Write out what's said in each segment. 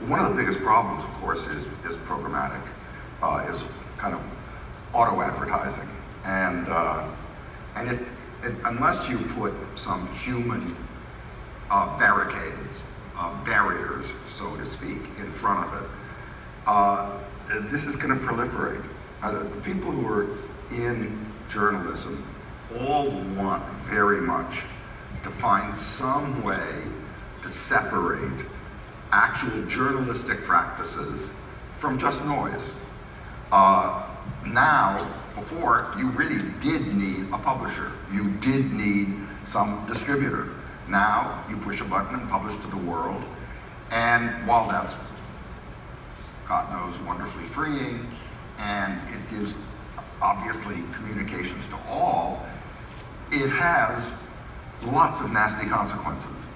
One of the biggest problems, of course, is programmatic, is kind of auto advertising, and unless you put some human barricades, barriers, so to speak, in front of it, this is going to proliferate. The people who are in journalism all want very much to find some way to separate actual journalistic practices from just noise. Now, before, you really did need a publisher. You did need some distributor. Now, you push a button and publish to the world, and while that's, God knows, wonderfully freeing, and it gives, obviously, communications to all, it has lots of nasty consequences.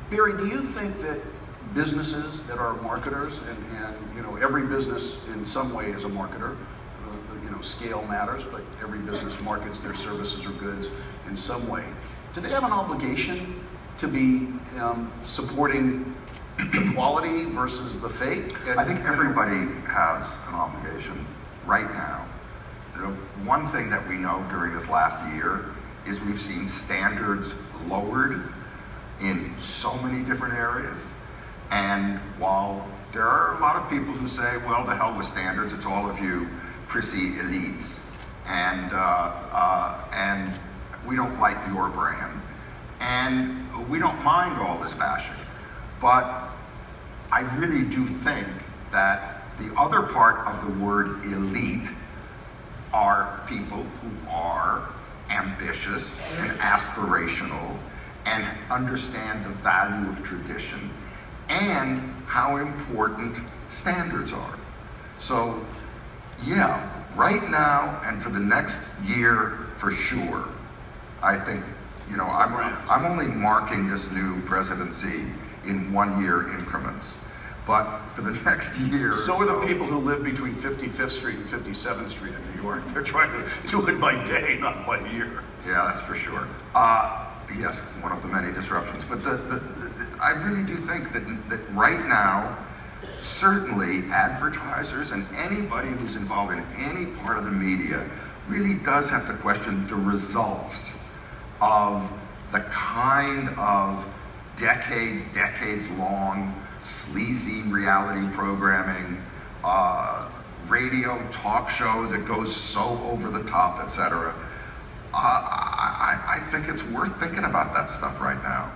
Barry, do you think that businesses that are marketers, and you know, every business in some way is a marketer, you know, scale matters, but every business markets their services or goods in some way. Do they have an obligation to be supporting the quality versus the fake? I think everybody has an obligation right now. You know, one thing that we know during this last year is we've seen standards lowered in so many different areas. And while there are a lot of people who say, well, the hell with standards, it's all of you prissy elites, and we don't like your brand, and we don't mind all this bashing. But I really do think that the other part of the word elite are people who are ambitious and aspirational and understand the value of tradition and how important standards are. So, yeah, right now and for the next year for sure, I think, you know, I'm only marking this new presidency in 1 year increments. But for the next year. So are the people who live between 55th Street and 57th Street in New York. They're trying to do it by day, not by year. Yeah, that's for sure. Yes, one of the many disruptions. But I really do think that right now, certainly advertisers and anybody who's involved in any part of the media really does have to question the results of the kind of decades long sleazy reality programming, radio talk show that goes so over the top, etc. I think it's worth thinking about that stuff right now.